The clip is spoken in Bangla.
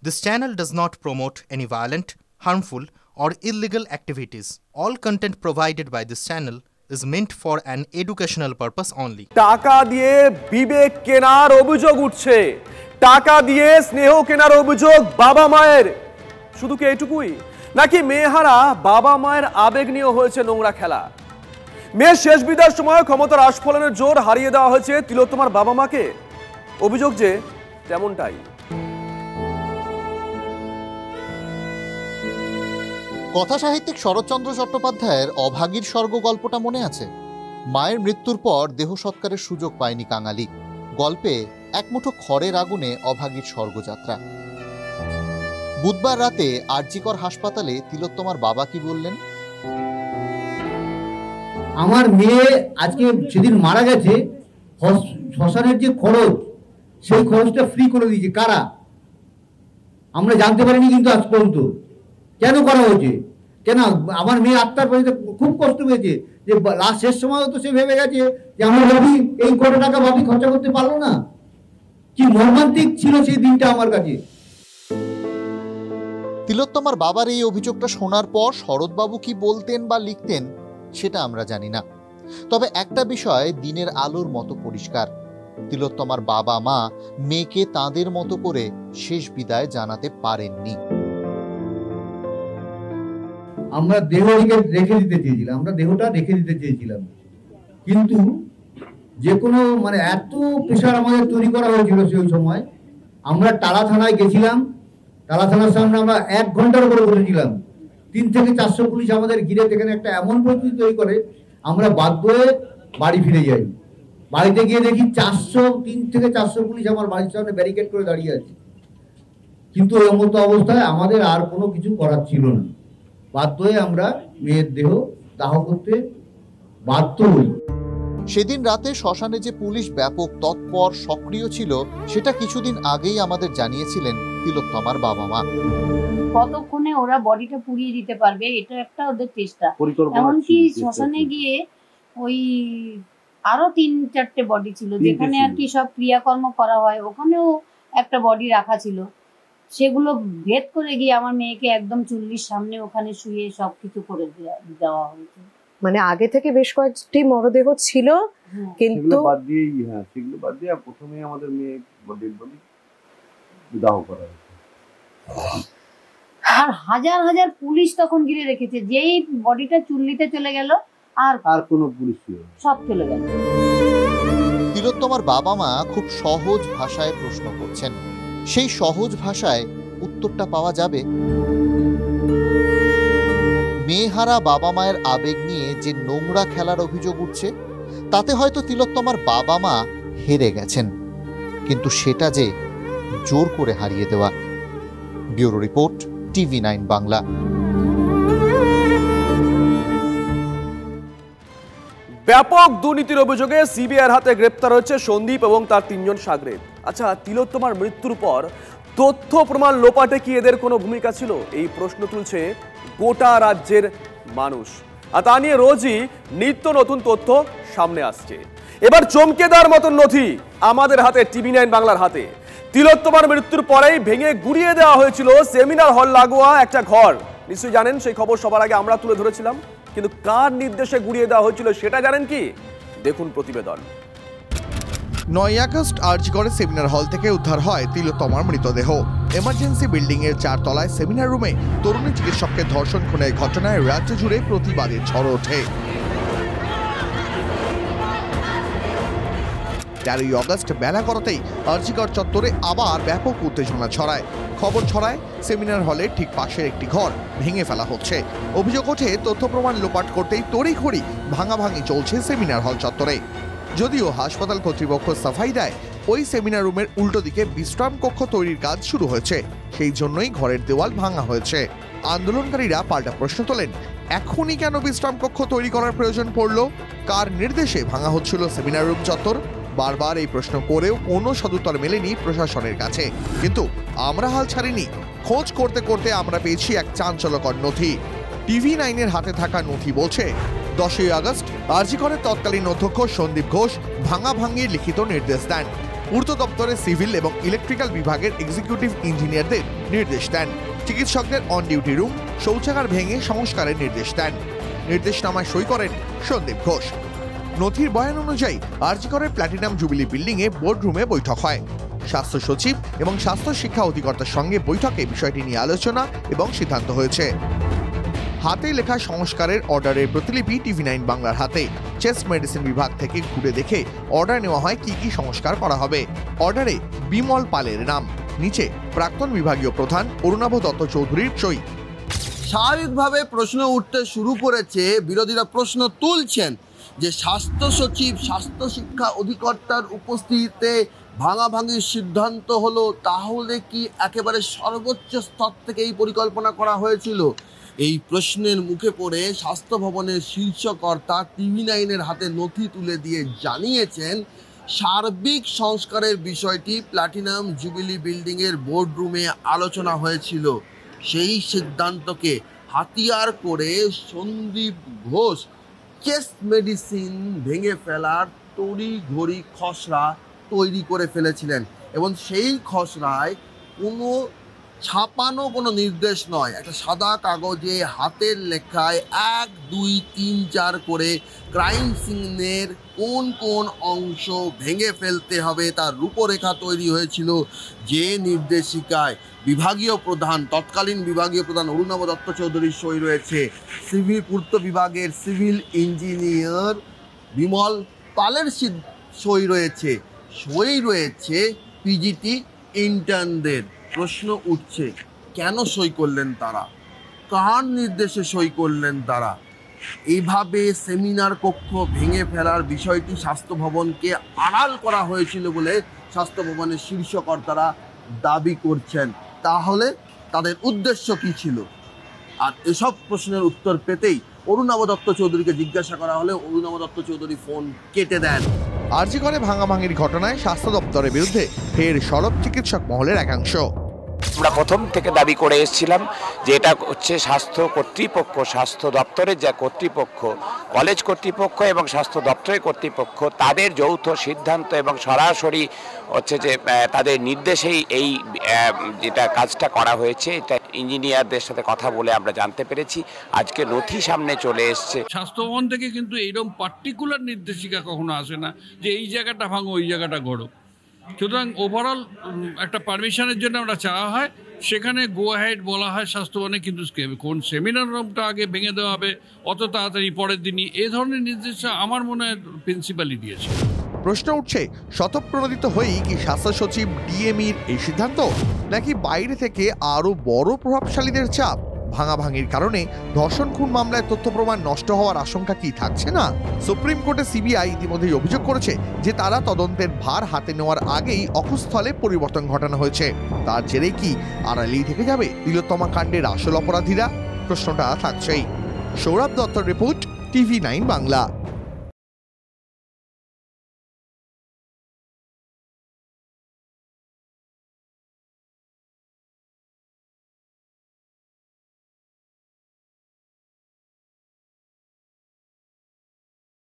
This channel does not promote any violent, harmful, or illegal activities. All content provided by this channel is meant for an educational purpose only. টাকা দিয়ে বিবেক কেনার অভিযোগ উঠছে, টাকা দিয়ে স্নেহ কেনার অভিযোগ বাবা মায়ের। শুধু কি এটুকুই, নাকি মেয়েহারা বাবা মায়ের আবেগ নিয়ে হয়েছে নোংরা খেলা? মেয়ের শেষ বিদায়ের সময় ক্ষমতার আস্ফলনের জোর হারিয়ে দেওয়া হয়েছে তিলোত্তমার বাবা মাকে। অভিযোগ যে তেমনটাই। কথা সাহিত্যিক শরৎচন্দ্র চট্টোপাধ্যায়ের অভাগীর স্বর্গ গল্পটা মনে আছে? মায়ের মৃত্যুর পর দেহ সৎকারের সুযোগ পায়নি কাঙালি। গল্পে এক মুঠো খড়ের আগুনে অভাগীর স্বর্গযাত্রা। বুধবার রাতে আরজিকর হাসপাতালে তিলোত্তমার বাবা কি বললেন? আমার মেয়ে আজকে সেদিন মারা গেছে, শ্মশানের যে খরচ, সেই খরচটা ফ্রি করে দিয়েছে। কারা? আমরা জানতে পারিনি কিন্তু আজ পর্যন্ত। কেন করা হয়েছে? কেন? আমার মেয়ে আত্মার পর্যন্ত খুব কষ্ট পেয়েছে যে লাস্ট শেষ সময় তো সে ভেবে গেছে যে আমার ভাবি এই কত টাকা ভাবি খরচা করতে পারলো না। কি মর্মান্তিক ছিল সেই দিনটা আমার কাছে। তিলোত্তমার বাবার এই অভিযোগটা শোনার পর শরৎবাবু কি বলতেন বা লিখতেন সেটা আমরা জানি না। তবে একটা বিষয় দিনের আলোর মতো পরিষ্কার, তিলোত্তমার বাবা মা মেয়েকে তাঁদের মতো করে শেষ বিদায় জানাতে পারেননি। আমরা দেহ রেখে দিতে চেয়েছিলাম, আমরা দেহটা রেখে দিতে চেয়েছিলাম, কিন্তু যে কোনো এত প্রেশার আমাদের তৈরি করা হয়েছিল সেই সময়। আমরা টালা থানায় গেছিলাম, টালা থানার সামনে আমরা 1 ঘন্টার উপরে বসেছিলাম। 3 থেকে 400 পুলিশ আমাদের ঘিরে এখানে একটা এমন পরিস্থিতি তৈরি করে আমরা বাধ্য হয়ে বাড়ি ফিরে যাই। বাড়িতে গিয়ে দেখি 3 থেকে 400 পুলিশ আমার বাড়ির সামনে ব্যারিকেড করে দাঁড়িয়ে আছে। কিন্তু এই মতো অবস্থায় আমাদের আর কোনো কিছু করার ছিল না। বাধ্য হয়ে আমরা মেয়ের দেহ দাহ করতে বাধ্য হই। সেদিন রাতে শ্মশানে যে পুলিশ ব্যাপক তৎপর সক্রিয় ছিল সেটা কিছুদিন আগেই আমাদের জানিয়েছিলেন তিলোত্তমার বাবা মা। কতক্ষণে ওরা বডিটা পুড়িয়ে দিতে পারবে এটা একটা ওদের চেষ্টা। এমনকি শ্মশানে গিয়ে ওই আরো 3-4টে বডি ছিল যেখানে আর কি সব ক্রিয়াকর্ম করা হয়, ওখানেও একটা বডি রাখা ছিল। সেগুলো ভেদ করে গিয়ে আমার মেয়েকে একদম চুল্লির সামনে ওখানে শুয়ে সবকিছু করে দেওয়া হয়েছে। আগে থেকে বেশ কয়েকটি মরদেহ ছিল, কিন্তু সেগুলো বাদ দিয়ে প্রথমে আমাদের মেয়ে বডি দাহ করা হয়েছে। আর হাজার হাজার পুলিশ তখন ঘিরে রেখেছে। যেই বডিটা চুল্লিতে চলে গেল আর কোনো পুলিশ সব চলে গেল। তিলোত্তমার বাবা মা খুব সহজ ভাষায় প্রশ্ন করছেন, সেই সহজ ভাষায় উত্তরটা পাওয়া যাবে? মেয়েহারা বাবা মায়ের আবেগ নিয়ে যে নোংরা খেলার অভিযোগ উঠছে তাতে হয়তো তিলোত্তমার বাবা মা হেরে গেছেন, কিন্তু সেটা যে জোর করে হারিয়ে দেওয়া। Bureau report, TV9 Bangla. ব্যাপক দুর্নীতির অভিযোগে সিবিআইয়ের হাতে গ্রেপ্তার হয়েছে সন্দীপ এবং তার 3 জন সাগরেদ। আচ্ছা, তিলোত্তমার মৃত্যুর পর তথ্য প্রমাণ লোপাটে কি এদের কোনো ভূমিকা ছিল? এই প্রশ্ন তুলছে গোটা রাজ্যের মানুষ, আর তা নিয়ে রোজই নিত্য নতুন তথ্য সামনে আসছে। এবার চমকে দেওয়ার মতন নথি আমাদের হাতে, TV9 বাংলার হাতে। তিলোত্তমার মৃত্যুর পরেই ভেঙে গুড়িয়ে দেওয়া হয়েছিল সেমিনার হল লাগোয়া একটা ঘর। নিশ্চয়ই জানেন, সেই খবর সবার আগে আমরা তুলে ধরেছিলাম। কিন্তু কার নির্দেশে গুড়িয়ে দেওয়া হয়েছিল সেটা জানেন কি? দেখুন প্রতিবেদন। 9 আগস্ট আরজিকরের সেমিনার হল থেকে উদ্ধার হয় তিলোত্তমার মৃতদেহ। এমার্জেন্সি বিল্ডিং এর 4 তলায় সেমিনার রুমে তরুণী চিকিৎসককে ধর্ষণ খুনের ঘটনায় রাজ্য জুড়ে প্রতিবাদের ঝড় ওঠে। 13 আগস্ট বেলা করাতেই আরজিকর চত্বরে আবার ব্যাপক উত্তেজনা ছড়ায়। খবর ছড়ায় সেমিনার হলের ঠিক পাশের একটি ঘর ভেঙে ফেলা হচ্ছে। অভিযোগ ওঠে তথ্য প্রমাণ লোপাট করতেই তড়িঘড়ি ভাঙাভাঙি চলছে সেমিনার হল চত্বরে। যদিও হাসপাতাল কর্তৃপক্ষ সাফাই দেয় ওই সেমিনার রুমের উল্টো দিকে বিশ্রাম কক্ষ তৈরির কাজ শুরু হয়েছে, সেই জন্যই ঘরের দেওয়াল ভাঙা হয়েছে। আন্দোলনকারীরা পাল্টা প্রশ্ন তোলেন, এখনই কেন বিশ্রাম কক্ষ তৈরি করার প্রয়োজন পড়ল? কার নির্দেশে ভাঙা হচ্ছিল সেমিনার রুম চত্বর? বারবার এই প্রশ্ন করেও কোনো সদুত্তর মেলেনি প্রশাসনের কাছে। কিন্তু আমরা হাল ছাড়িনি। খোঁজ করতে করতে আমরা পেয়েছি এক চাঞ্চল্যকর নথি। TV9 এর হাতে থাকা নথি বলছে 10 আগস্ট আরজিকরের তৎকালীন অধ্যক্ষ সন্দীপ ঘোষ ভাঙাভাঙির লিখিত নির্দেশ দেন। পূর্ত দপ্তরের সিভিল এবং ইলেকট্রিক্যাল বিভাগের এক্সিকিউটিভ ইঞ্জিনিয়ারদের নির্দেশ দেন। চিকিৎসকদের অন ডিউটি রুম, শৌচাগার ভেঙে সংস্কারের নির্দেশ দেন। নির্দেশনামায় সই করেন সন্দীপ ঘোষ। নথির বয়ান অনুযায়ী আরজি করের প্ল্যাটিনাম জুবিলি বিল্ডিংয়ে বোর্ডরুমে বৈঠক হয়। স্বাস্থ্য সচিব এবং স্বাস্থ্য শিক্ষা অধিকর্তার সঙ্গে বৈঠকে বিষয়টি নিয়ে আলোচনা এবং সিদ্ধান্ত হয়েছে। হাতে লেখা সংস্কারের অর্ডারের প্রতিলিপি TV9 বাংলার হাতে। চেস্ট মেডিসিন বিভাগ থেকে ঘুরে দেখে অর্ডার নেওয়া হয় কি কি সংস্কার করা হবে। অর্ডারে বিমল পালের নাম, নিচে প্রাক্তন বিভাগীয় প্রধান অরুণাভ দত্ত চৌধুরীর সই। স্বাভাবিকভাবে প্রশ্ন উঠতে শুরু করেছে, বিরোধীরা প্রশ্ন তুলছেন যে স্বাস্থ্য সচিব, স্বাস্থ্য শিক্ষা অধিকর্তার উপস্থিতিতে ভাঙাভাঙির সিদ্ধান্ত হলো, তাহলে কি একেবারে সর্বোচ্চ স্তর থেকে এই পরিকল্পনা করা হয়েছিল? এই প্রশ্নের মুখে পড়ে স্বাস্থ্য ভবনের শীর্ষকর্তা TV9-এর হাতে নথি তুলে দিয়ে জানিয়েছেন সার্বিক সংস্কারের বিষয়টি প্ল্যাটিনাম জুবিলি বিল্ডিংয়ের বোর্ডরুমে আলোচনা হয়েছিল। সেই সিদ্ধান্তকে হাতিয়ার করে সন্দীপ ঘোষ চেস্ট মেডিসিন ভেঙে ফেলার তড়িঘড়ি খসড়া তৈরি করে ফেলেছিলেন এবং সেই খসড়ায় ছাপানো কোনো নির্দেশ নয়, একটা সাদা কাগজে হাতের লেখায় 1, 2, 3, 4 করে ক্রাইম সিনের কোন কোন অংশ ভেঙে ফেলতে হবে তার রূপরেখা তৈরি হয়েছিল। যে নির্দেশিকায় বিভাগীয় প্রধান, তৎকালীন বিভাগীয় প্রধান অরুণাভ দত্ত চৌধুরীর সই রয়েছে, সিভিল পূর্ত বিভাগের সিভিল ইঞ্জিনিয়ার বিমল পালের সই রয়েছে পিজিটি ইন্টার্নদের। প্রশ্ন উঠছে, কেন সই করলেন তারা? কার নির্দেশে সই করলেন তারা? এইভাবে সেমিনার কক্ষ ভেঙে ফেলার বিষয়টি স্বাস্থ্য ভবনকে আড়াল করা হয়েছিল বলে স্বাস্থ্য ভবনের শীর্ষকর্তারা দাবি করছেন। তাহলে তাদের উদ্দেশ্য কি ছিল? আর এসব প্রশ্নের উত্তর পেতেই অরুণাভ দত্ত চৌধুরীকে জিজ্ঞাসা করা হলে অরুণাভ দত্ত চৌধুরী ফোন কেটে দেন। আরজি করে ভাঙাভাঙির ঘটনায় স্বাস্থ্য দপ্তরের বিরুদ্ধে ফের সরব চিকিৎসক মহলের একাংশ। আমরা প্রথম থেকে দাবি করে এসেছিলাম যে এটা হচ্ছে স্বাস্থ্য কর্তৃপক্ষ, স্বাস্থ্য দপ্তরের যা কর্তৃপক্ষ, কলেজ কর্তৃপক্ষ এবং স্বাস্থ্য দপ্তরের কর্তৃপক্ষ, তাদের যৌথ সিদ্ধান্ত এবং সরাসরি হচ্ছে যে তাদের নির্দেশেই এই যেটা কাজটা করা হয়েছে। এটা ইঞ্জিনিয়ারদের সাথে কথা বলে আমরা জানতে পেরেছি। আজকে নথি সামনে চলে এসছে। স্বাস্থ্য ভবন থেকে কিন্তু এইরকম পার্টিকুলার নির্দেশিকা কখনো আসে না যে এই জায়গাটা ভাঙো ওই জায়গাটা গড়ো। সুতরাং ওভারঅল একটা পারমিশনের জন্য আমরা চাওয়া হয়, সেখানে গো অ্যাহেড বলা হয় স্বাস্থ্য ভবনে, কিন্তু কোন সেমিনার রুমটা আগে ভেঙে দেওয়া হবে অত তাড়াতাড়ি পরের দিনই, এ ধরনের নির্দেশ আমার মনে হয় প্রিন্সিপালই দিয়েছে। প্রশ্ন উঠছে, স্বতঃপ্রণোদিত হয়েই কি স্বাস্থ্য সচিব ডিএমইর এই সিদ্ধান্ত, নাকি বাইরে থেকে আরো বড় প্রভাবশালীদের চাপ? ভাঙাভাঙির কারণে ধর্ষণ খুন মামলায় তথ্য প্রমাণ নষ্ট হওয়ার আশঙ্কা কি থাকছে না? সুপ্রিম কোর্টে সিবিআই ইতিমধ্যেই অভিযোগ করেছে যে তারা তদন্তের ভার হাতে নেওয়ার আগেই অকুস্থলে পরিবর্তন ঘটানো হয়েছে। তার জেরেই কি আড়ালেই থেকে যাবে তিলোত্তমা কাণ্ডের আসল অপরাধীরা? প্রশ্নটা থাকছেই। সৌরভ দত্তর রিপোর্ট, TV9 বাংলা।